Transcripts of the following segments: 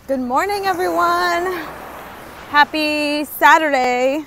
Good morning, everyone. Happy Saturday.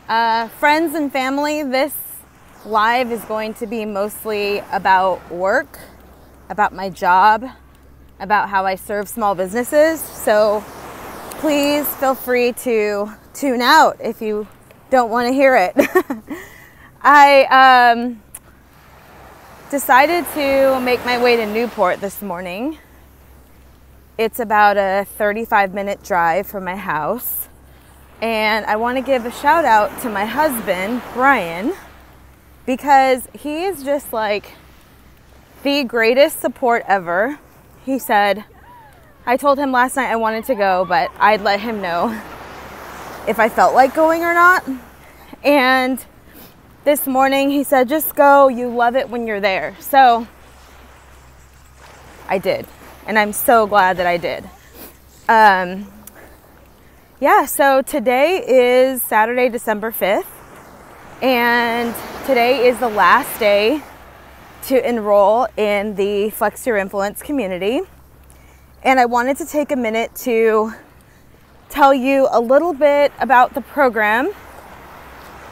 Friends and family, this live is going to be mostly about work, about my job, about how I serve small businesses. So please feel free to tune out if you don't want to hear it. I decided to make my way to Newport this morning. It's about a 35-minute drive from my house. And I want to give a shout out to my husband, Brian, because he is just like the greatest support ever. He said, I told him last night I wanted to go, but I'd let him know if I felt like going or not. And this morning he said, just go, you love it when you're there. So I did. And I'm so glad that I did. So today is Saturday, December 5th. And today is the last day to enroll in the Flex Your Influence community. And I wanted to take a minute to tell you a little bit about the program,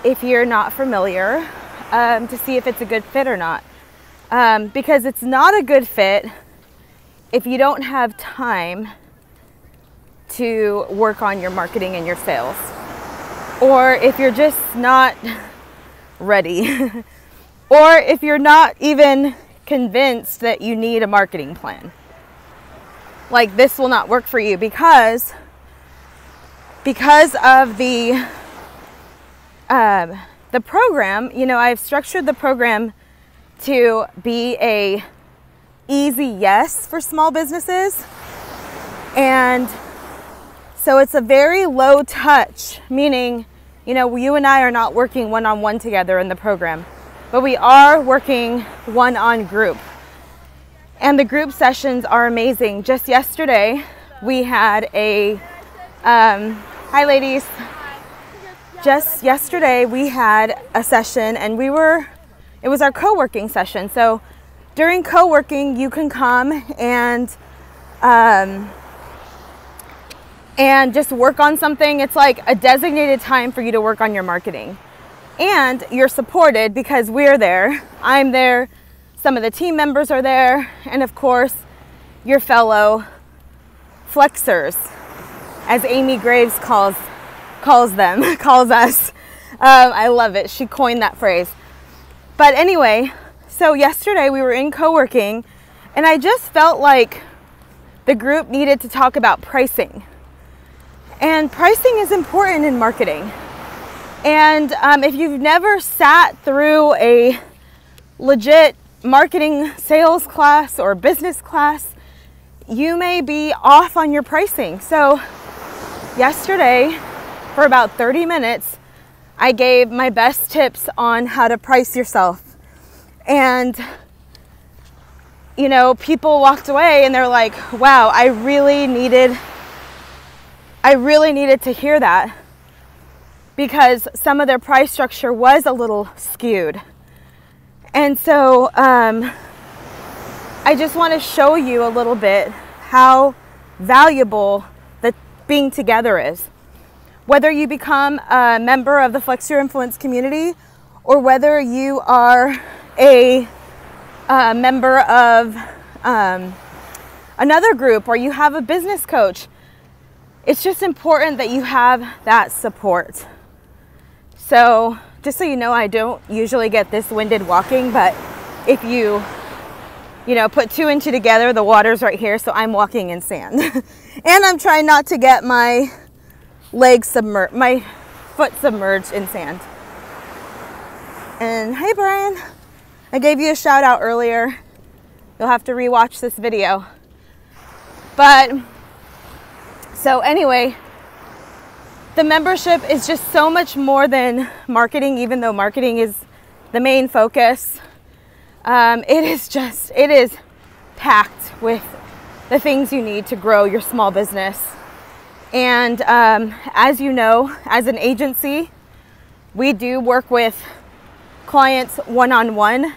if you're not familiar, to see if it's a good fit or not. Because it's not a good fit if you don't have time to work on your marketing and your sales, or if you're just not ready, or if you're not even convinced that you need a marketing plan. Like, this will not work for you because of the program. You know, I've structured the program to be a easy yes for small businesses. And so it's a very low touch, meaning, you know, you and I are not working one-on-one together in the program, but we are working one-on group. And the group sessions are amazing. Just yesterday, we had a, hi ladies. Just yesterday, we had a session and it was our co-working session. So during co-working, you can come and just work on something. It's like a designated time for you to work on your marketing. And you're supported because we're there. I'm there. Some of the team members are there. And of course, your fellow flexers, as Amy Graves calls us. I love it. She coined that phrase. But anyway, so yesterday we were in co-working and I just felt like the group needed to talk about pricing. And pricing is important in marketing. And if you've never sat through a legit marketing sales class or business class, you may be off on your pricing. So yesterday, for about 30 minutes, I gave my best tips on how to price yourself. And, you know, people walked away and they're like, wow, I really needed to hear that, because some of their price structure was a little skewed. And so I just want to show you a little bit how valuable the being together is. Whether you become a member of the Flex Your Influence community, or whether you are a member of another group, or you have a business coach, it's just important that you have that support. So just so you know, I don't usually get this winded walking, but if you put two and two together, the water's right here, so I'm walking in sand. And I'm trying not to get my foot submerged in sand. And hey Brian, I gave you a shout out earlier. You'll have to rewatch this video. But so anyway, the membership is just so much more than marketing, even though marketing is the main focus. It is packed with the things you need to grow your small business. And as you know, as an agency, we do work with clients one-on-one.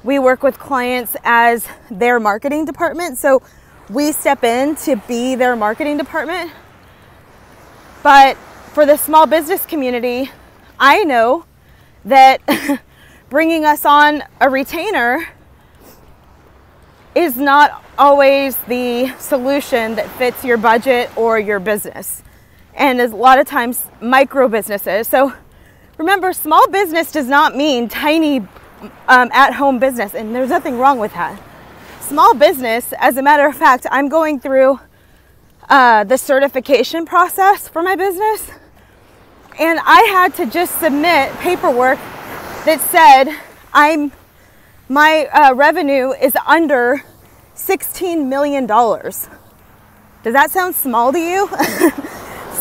We work with clients as their marketing department. So we step in to be their marketing department. But for the small business community, I know that bringing us on a retainer is not always the solution that fits your budget or your business. And a lot of times micro businesses. So remember, small business does not mean tiny at-home business, and there's nothing wrong with that. Small business, as a matter of fact, I'm going through the certification process for my business, and I had to just submit paperwork that said my revenue is under $16 million. Does that sound small to you?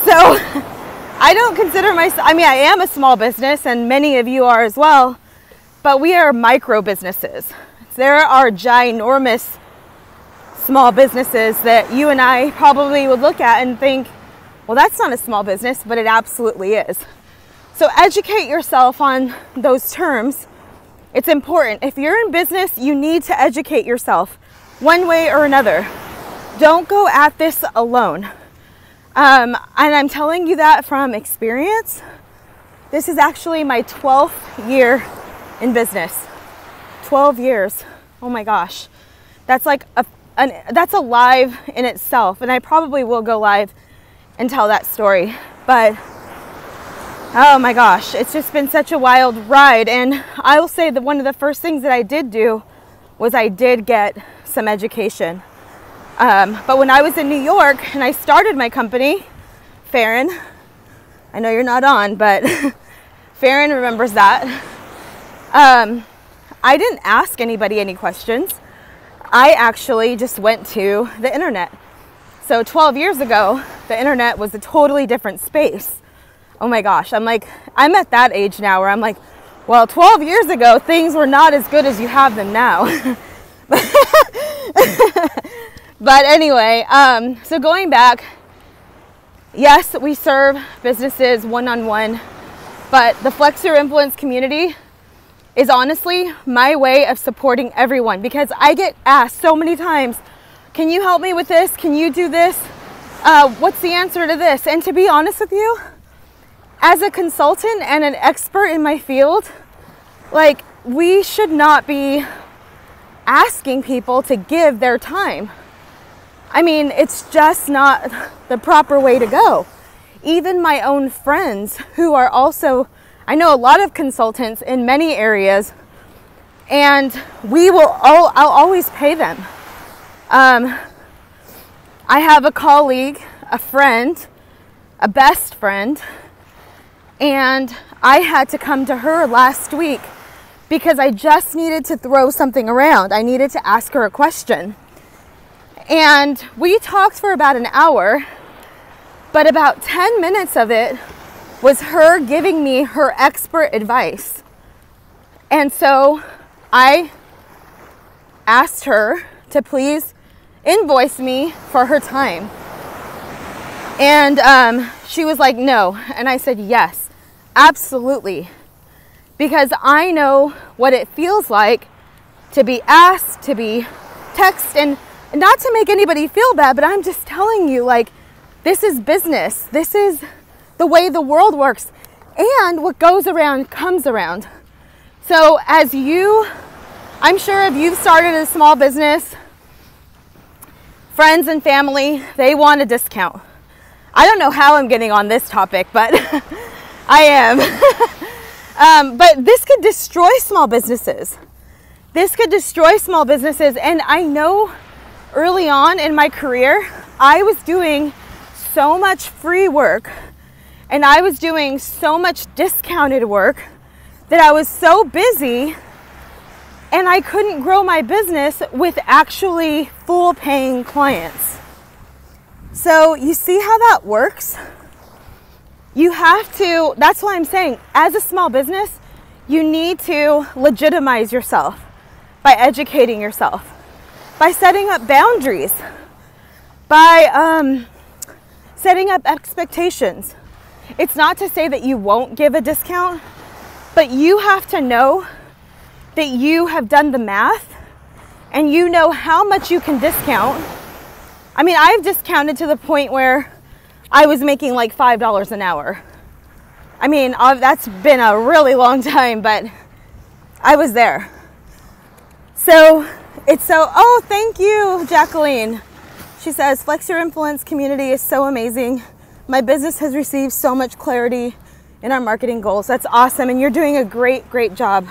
So I don't consider myself, I mean, I am a small business, and many of you are as well, but we are micro businesses. There are ginormous small businesses that you and I probably would look at and think, well, that's not a small business, but it absolutely is. So educate yourself on those terms. It's important. If you're in business, you need to educate yourself one way or another. Don't go at this alone. And I'm telling you that from experience. This is actually my 12th year in business. 12 years. Oh my gosh. That's like that's a live in itself. And I probably will go live and tell that story. But oh my gosh, it's just been such a wild ride. And I will say that one of the first things that I did do was I did get some education. But when I was in New York and I started my company, Farron, I know you're not on, but Farron remembers that. I didn't ask anybody any questions. I actually just went to the internet. So 12 years ago, the internet was a totally different space. Oh my gosh, I'm at that age now where I'm like, well, 12 years ago, things were not as good as you have them now. But anyway, so going back, yes, we serve businesses one-on-one, but the Flex Your Influence community is honestly my way of supporting everyone, because I get asked so many times, can you help me with this? Can you do this? What's the answer to this? And to be honest with you, as a consultant and an expert in my field, like, we should not be asking people to give their time. I mean, it's just not the proper way to go. Even my own friends who are also, I know a lot of consultants in many areas, and I'll always pay them. I have a colleague, a friend, a best friend, and I had to come to her last week because I just needed to throw something around. I needed to ask her a question. And we talked for about an hour, but about 10 minutes of it was her giving me her expert advice. And so I asked her to please invoice me for her time. And she was like, no. And I said, yes, absolutely. Because I know what it feels like to be asked, to be texted, and not to make anybody feel bad, but I'm just telling you, like, this is business. This is the way the world works. And what goes around comes around. So I'm sure if you've started a small business, friends and family, they want a discount. I don't know how I'm getting on this topic, but I am. But this could destroy small businesses. This could destroy small businesses. And I know early on in my career, I was doing so much free work and I was doing so much discounted work that I was so busy and I couldn't grow my business with actually full paying clients. So you see how that works? You have to, that's why I'm saying, as a small business, you need to legitimize yourself by educating yourself, by setting up boundaries, by setting up expectations. It's not to say that you won't give a discount, but you have to know that you have done the math and you know how much you can discount I mean, I've discounted to the point where I was making like $5 an hour. I mean, that's been a really long time, but I was there. So it's so, oh, thank you, Jacqueline. She says, Flex Your Influence community is so amazing. My business has received so much clarity in our marketing goals. That's awesome. And you're doing a great, great job.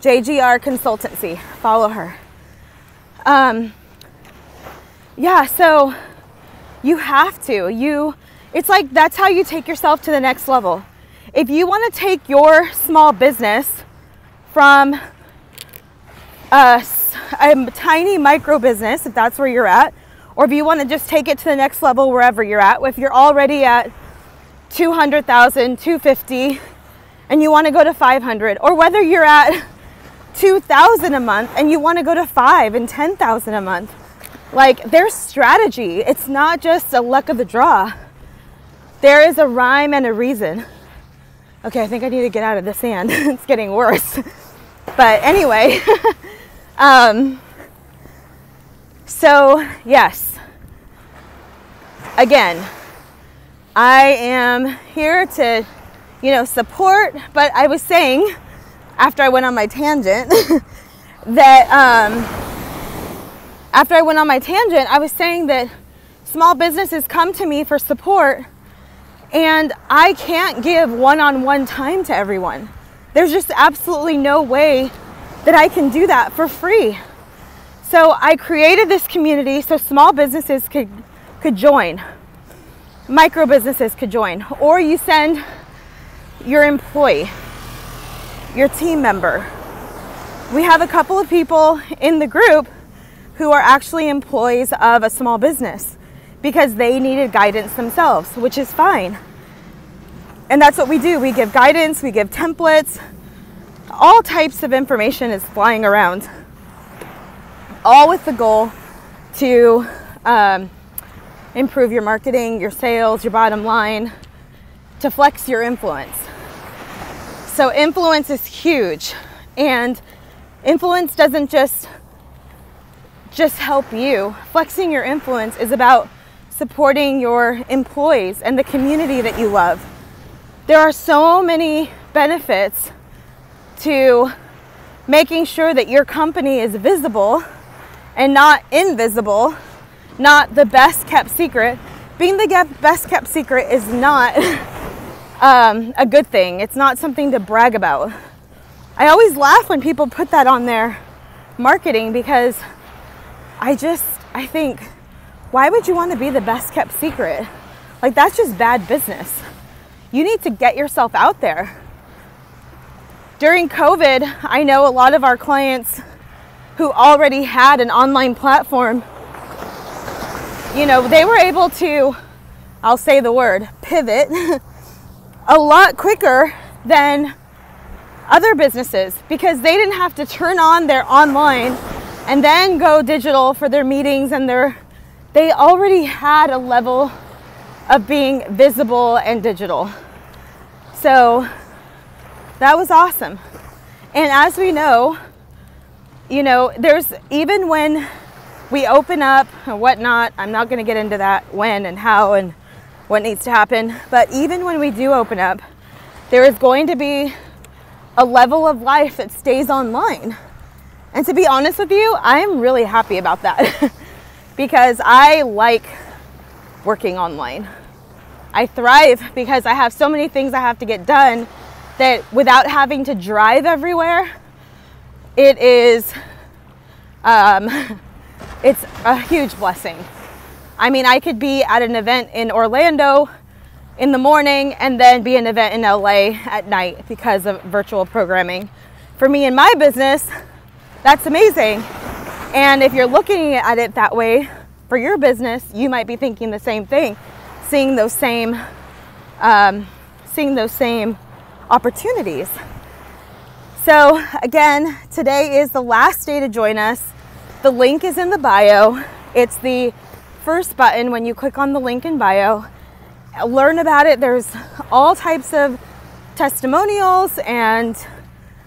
JGR Consultancy, follow her. Yeah, so you have to, it's like, that's how you take yourself to the next level. If you want to take your small business from a tiny micro business, if that's where you're at, or if you want to just take it to the next level wherever you're at, if you're already at 200,000, 250, and you want to go to 500, or whether you're at 2,000 a month and you want to go to 5 and 10,000 a month, like, there's strategy. It's not just a luck of the draw. There is a rhyme and a reason. Okay, I think I need to get out of the sand. It's getting worse. But anyway, so yes, again, I am here to, support, but I was saying, after I went on my tangent, I was saying that small businesses come to me for support, and I can't give one-on-one time to everyone. There's just absolutely no way that I can do that for free. So I created this community so small businesses could join, micro businesses could join, or you send your employee, your team member. We have a couple of people in the group who are actually employees of a small business because they needed guidance themselves, which is fine. And that's what we do. We give guidance, we give templates, all types of information is flying around, all with the goal to improve your marketing, your sales, your bottom line, to flex your influence. So influence is huge, and influence doesn't just help you. Flexing your influence is about supporting your employees and the community that you love. There are so many benefits to making sure that your company is visible and not invisible, not the best kept secret. Being the best kept secret is not a good thing. It's not something to brag about. I always laugh when people put that on their marketing because I think, why would you want to be the best kept secret? Like, that's just bad business. You need to get yourself out there. During COVID, I know a lot of our clients who already had an online platform, they were able to, I'll say the word, pivot a lot quicker than other businesses because they didn't have to turn on their online and then go digital for their meetings, and they already had a level of being visible and digital. So that was awesome. And as we know, there's, even when we open up and whatnot, I'm not going to get into that when and how and what needs to happen, but even when we do open up, there is going to be a level of life that stays online. And to be honest with you, I'm really happy about that because I like working online. I thrive because I have so many things I have to get done that without having to drive everywhere, it is, it's a huge blessing. I mean, I could be at an event in Orlando in the morning and then be an event in LA at night because of virtual programming. For me and my business, that's amazing. And if you're looking at it that way for your business, you might be thinking the same thing, seeing those same opportunities. So again, today is the last day to join us. The link is in the bio. It's the first button when you click on the link in bio. Learn about it. There's all types of testimonials and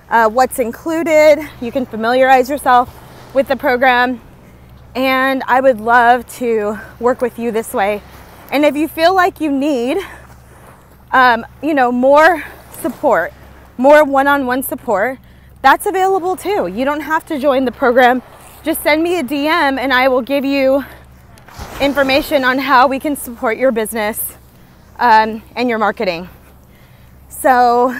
what's included. You can familiarize yourself with the program. And I would love to work with you this way. And if you feel like you need, more support, more one-on-one support, that's available too. You don't have to join the program. Just send me a DM and I will give you information on how we can support your business and your marketing. So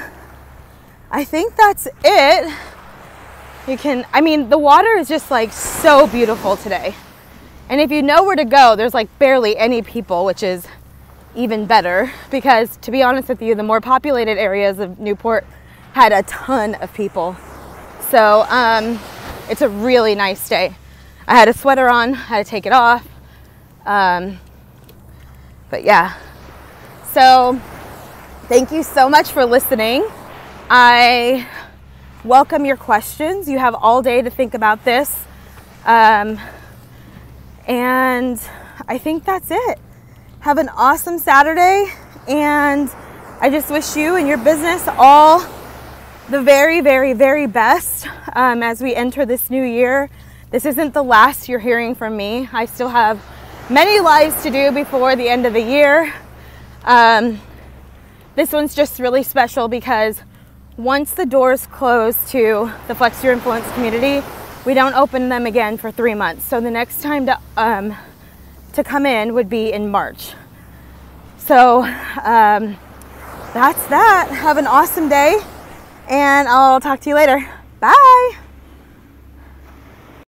I think that's it. The water is just like so beautiful today. And if you know where to go, there's like barely any people, which is even better because, to be honest with you, the more populated areas of Newport had a ton of people. So it's a really nice day. I had a sweater on, had to take it off. But yeah. So thank you so much for listening. I welcome your questions. You have all day to think about this. And I think that's it. Have an awesome Saturday. And I just wish you and your business all the very, very, very best as we enter this new year. This isn't the last you're hearing from me. I still have many lives to do before the end of the year. This one's just really special because once the doors close to the Flex Your Influence community, we don't open them again for 3 months. So the next time to come in would be in March. So that's that. Have an awesome day, and I'll talk to you later. Bye.